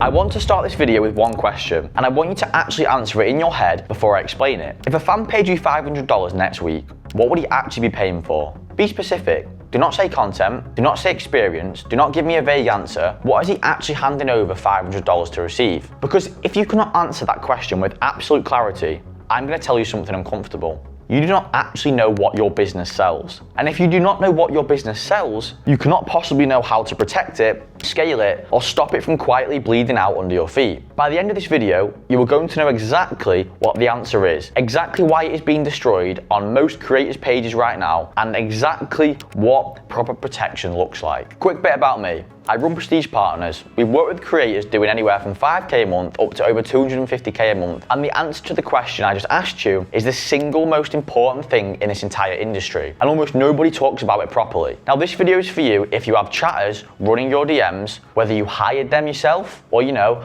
I want to start this video with one question, and I want you to actually answer it in your head before I explain it. If a fan paid you $500 next week, what would he actually be paying for? Be specific. Do not say content, do not say experience, do not give me a vague answer. What is he actually handing over $500 to receive? Because if you cannot answer that question with absolute clarity, I'm going to tell you something uncomfortable. You do not actually know what your business sells. And if you do not know what your business sells, you cannot possibly know how to protect it, scale it, or stop it from quietly bleeding out under your feet. By the end of this video, you are going to know exactly what the answer is, exactly why it is being destroyed on most creators' pages right now, and exactly what proper protection looks like. Quick bit about me. I run Prestige Partners. We work with creators doing anywhere from 5k a month up to over 250k a month. And the answer to the question I just asked you is the single most important thing in this entire industry. And almost nobody talks about it properly. Now this video is for you if you have chatters running your DMs, whether you hired them yourself or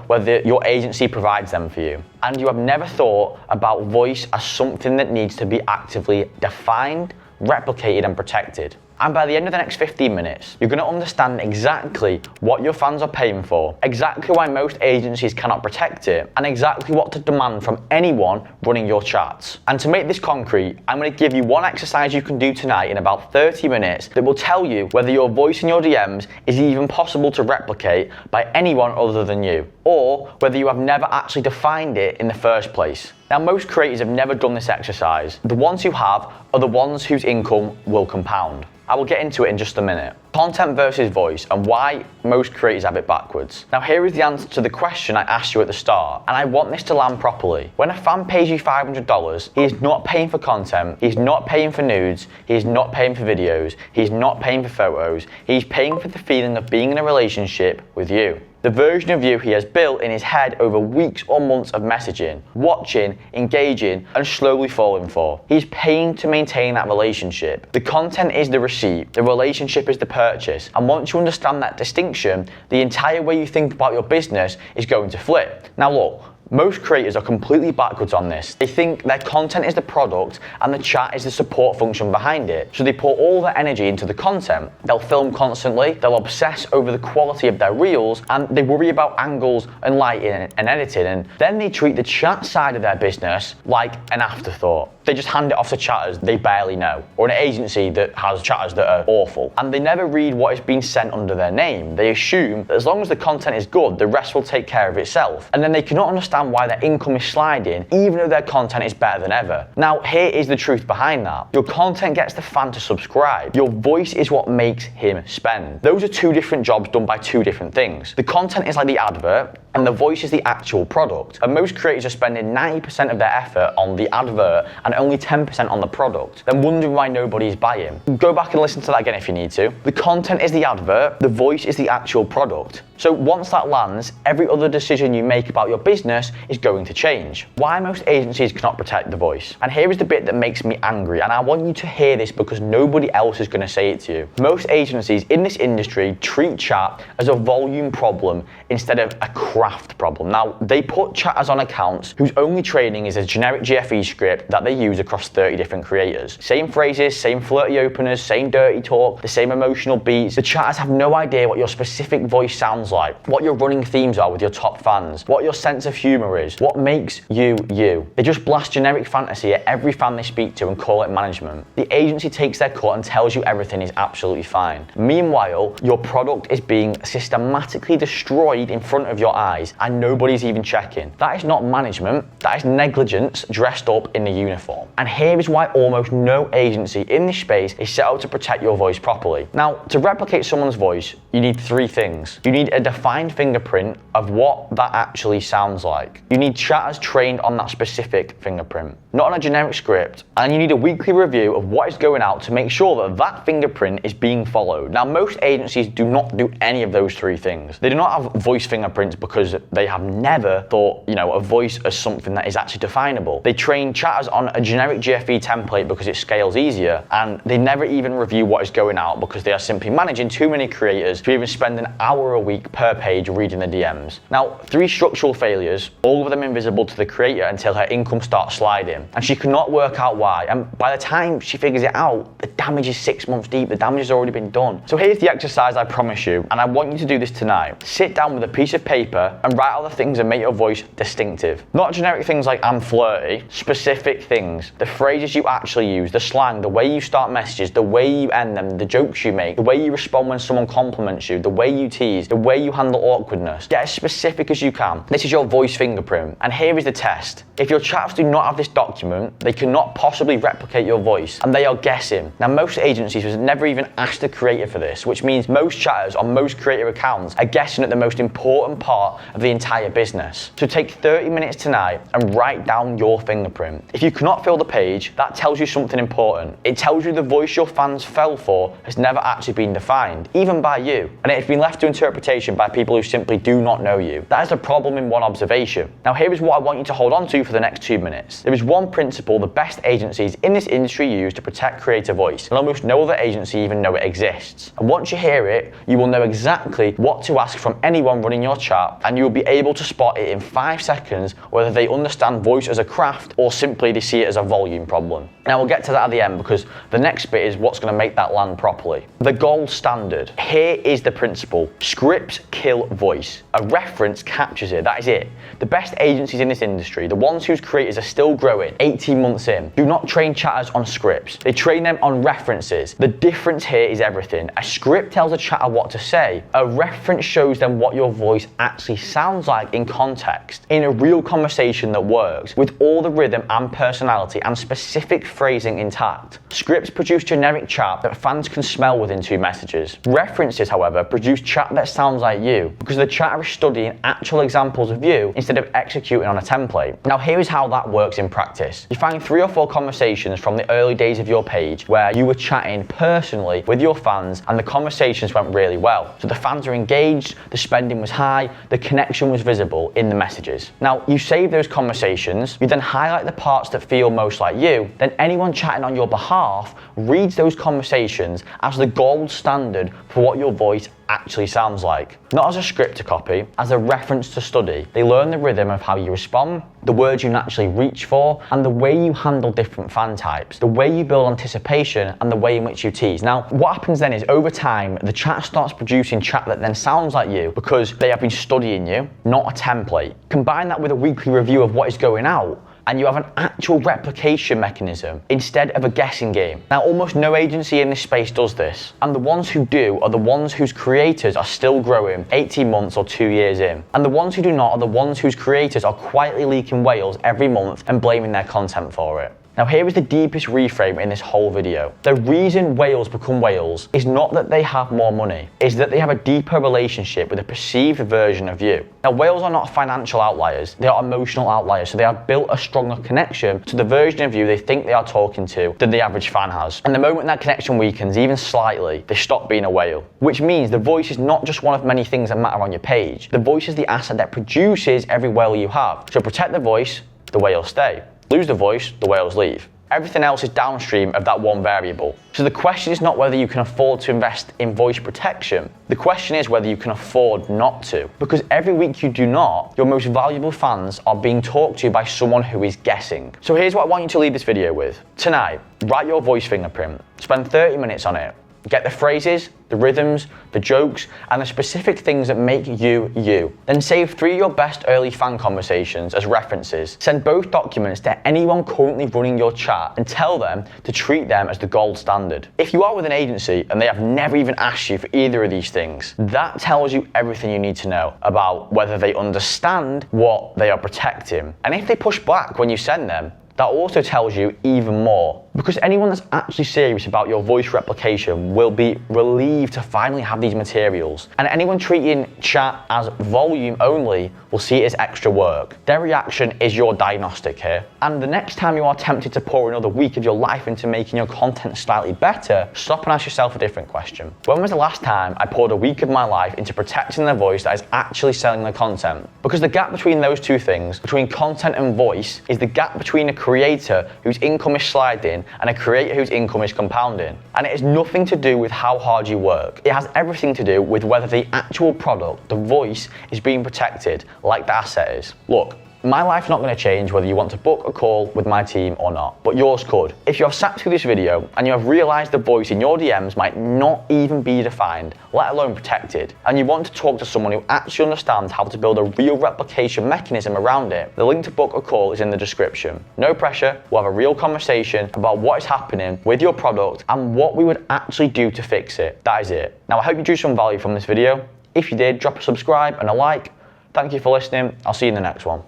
whether your agency provides them for you. And you have never thought about voice as something that needs to be actively defined, replicated and protected. And by the end of the next 15 minutes, you're going to understand exactly what your fans are paying for, exactly why most agencies cannot protect it, and exactly what to demand from anyone running your chats. And to make this concrete, I'm going to give you one exercise you can do tonight in about 30 minutes that will tell you whether your voice in your DMs is even possible to replicate by anyone other than you, or whether you have never actually defined it in the first place. Now, most creators have never done this exercise. The ones who have are the ones whose income will compound. I will get into it in just a minute. Content versus voice and why most creators have it backwards. Now here is the answer to the question I asked you at the start, and I want this to land properly. When a fan pays you $500, he is not paying for content, he's not paying for nudes, he's not paying for videos, he's not paying for photos, he's paying for the feeling of being in a relationship with you. The version of you he has built in his head over weeks or months of messaging, watching, engaging, and slowly falling for. He's paying to maintain that relationship. The content is the receipt, the relationship is the purchase. And once you understand that distinction, the entire way you think about your business is going to flip. Now look, most creators are completely backwards on this. They think their content is the product and the chat is the support function behind it. So they pour all their energy into the content. They'll film constantly, they'll obsess over the quality of their reels, and they worry about angles and lighting and editing. And then they treat the chat side of their business like an afterthought. They just hand it off to chatters they barely know, or an agency that has chatters that are awful. And they never read what is being sent under their name. They assume that as long as the content is good, the rest will take care of itself. And then they cannot understand why their income is sliding, even though their content is better than ever. Now, here is the truth behind that. Your content gets the fan to subscribe. Your voice is what makes him spend. Those are two different jobs done by two different things. The content is like the advert, and the voice is the actual product. And most creators are spending 90% of their effort on the advert and only 10% on the product, then wondering why nobody is buying. Go back and listen to that again if you need to. The content is the advert, the voice is the actual product. So once that lands, every other decision you make about your business is going to change. Why most agencies cannot protect the voice. And here is the bit that makes me angry, and I want you to hear this because nobody else is going to say it to you. Most agencies in this industry treat chat as a volume problem instead of a craft problem. Now, they put chatters on accounts whose only training is a generic GFE script that they use across 30 different creators. Same phrases, same flirty openers, same dirty talk, the same emotional beats. The chatters have no idea what your specific voice sounds like, what your running themes are with your top fans, what your sense of humor is, what makes you you. They just blast generic fantasy at every fan they speak to and call it management. The agency takes their cut and tells you everything is absolutely fine. Meanwhile, your product is being systematically destroyed in front of your eyes and nobody's even checking. That is not management, that is negligence dressed up in the uniform. And here is why almost no agency in this space is set up to protect your voice properly. Now, to replicate someone's voice, you need three things. You need a defined fingerprint of what that actually sounds like. You need chatters trained on that specific fingerprint, not on a generic script. And you need a weekly review of what is going out to make sure that that fingerprint is being followed. Now, most agencies do not do any of those three things. They do not have voice fingerprints because they have never thought, a voice as something that is actually definable. They train chatters on a generic GFE template because it scales easier, and they never even review what is going out because they are simply managing too many creators to even spend an hour a week per page reading the DMs. Now, three structural failures, all of them invisible to the creator until her income starts sliding, and she cannot work out why. And by the time she figures it out, the damage is 6 months deep. The damage has already been done. So here's the exercise I promise you, and I want you to do this tonight. Sit down down with a piece of paper and write out the things that make your voice distinctive. Not generic things like I'm flirty, specific things. The phrases you actually use, the slang, the way you start messages, the way you end them, the jokes you make, the way you respond when someone compliments you, the way you tease, the way you handle awkwardness. Get as specific as you can. This is your voice fingerprint. And here is the test. If your chats do not have this document, they cannot possibly replicate your voice, and they are guessing. Now, most agencies have never even asked a creator for this, which means most chatters on most creator accounts are guessing at the most important part of the entire business. So take 30 minutes tonight and write down your fingerprint. If you cannot fill the page, that tells you something important. It tells you the voice your fans fell for has never actually been defined, even by you, and it has been left to interpretation by people who simply do not know you. That is a problem in one observation. Now, here is what I want you to hold on to for the next 2 minutes. There is one principle the best agencies in this industry use to protect creator voice, and almost no other agency even know it exists. And once you hear it, you will know exactly what to ask from anyone running your chat, and you will be able to spot it in 5 seconds whether they understand voice as a craft or simply they see it as a volume problem. Now, we'll get to that at the end because the next bit is what's going to make that land properly. The gold standard. Here is the principle. Scripts kill voice. A reference captures it. That is it. The best agencies in this industry, the ones whose creators are still growing 18 months in, do not train chatters on scripts. They train them on references. The difference here is everything. A script tells a chatter what to say. A reference shows them what your voice actually sounds like in context, in a real conversation that works, with all the rhythm and personality and specific phrasing intact. Scripts produce generic chat that fans can smell within 2 messages. References, however, produce chat that sounds like you, because the chatter is studying actual examples of you instead of executing on a template. Now, here is how that works in practice. You find 3 or 4 conversations from the early days of your page where you were chatting personally with your fans and the conversations went really well. So the fans are engaged, the spending was high, the connection was visible in the messages. Now, you save those conversations, you then highlight the parts that feel most like you, then anyone chatting on your behalf reads those conversations as the gold standard for what your voice actually sounds like. Not as a script to copy, as a reference to study. They learn the rhythm of how you respond, the words you naturally reach for, and the way you handle different fan types, the way you build anticipation, and the way in which you tease. Now, what happens then is over time, the chat starts producing chat that then sounds like you because they have been studying you, not a template. Combine that with a weekly review of what is going out, and you have an actual replication mechanism instead of a guessing game. Now, almost no agency in this space does this, and the ones who do are the ones whose creators are still growing 18 months or 2 years in. And the ones who do not are the ones whose creators are quietly leaking whales every month and blaming their content for it. Now, here is the deepest reframe in this whole video. The reason whales become whales is not that they have more money, it's that they have a deeper relationship with a perceived version of you. Now, whales are not financial outliers, they are emotional outliers, so they have built a stronger connection to the version of you they think they are talking to than the average fan has. And the moment that connection weakens, even slightly, they stop being a whale. Which means the voice is not just one of many things that matter on your page. The voice is the asset that produces every whale you have. So protect the voice, the whales stay. Lose the voice, the whales leave. Everything else is downstream of that one variable. So the question is not whether you can afford to invest in voice protection. The question is whether you can afford not to. Because every week you do not, your most valuable fans are being talked to by someone who is guessing. So here's what I want you to leave this video with. Tonight, write your voice fingerprint. Spend 30 minutes on it. Get the phrases, the rhythms, the jokes, and the specific things that make you, you. Then save 3 of your best early fan conversations as references. Send both documents to anyone currently running your chat and tell them to treat them as the gold standard. If you are with an agency and they have never even asked you for either of these things, that tells you everything you need to know about whether they understand what they are protecting. And if they push back when you send them, that also tells you even more. Because anyone that's actually serious about your voice replication will be relieved to finally have these materials. And anyone treating chat as volume only will see it as extra work. Their reaction is your diagnostic here. And the next time you are tempted to pour another week of your life into making your content slightly better, stop and ask yourself a different question. When was the last time I poured a week of my life into protecting the voice that is actually selling the content? Because the gap between those two things, between content and voice, is the gap between a creator whose income is sliding and a creator whose income is compounding. And it has nothing to do with how hard you work. It has everything to do with whether the actual product, the voice, is being protected like the asset is. Look, My life's not going to change whether you want to book a call with my team or not, but yours could. If you have sat through this video and you have realized the voice in your DMs might not even be defined, let alone protected, and you want to talk to someone who actually understands how to build a real replication mechanism around it, the link to book a call is in the description. No pressure, we'll have a real conversation about what is happening with your product and what we would actually do to fix it. That is it. Now, I hope you drew some value from this video. If you did, drop a subscribe and a like. Thank you for listening. I'll see you in the next one.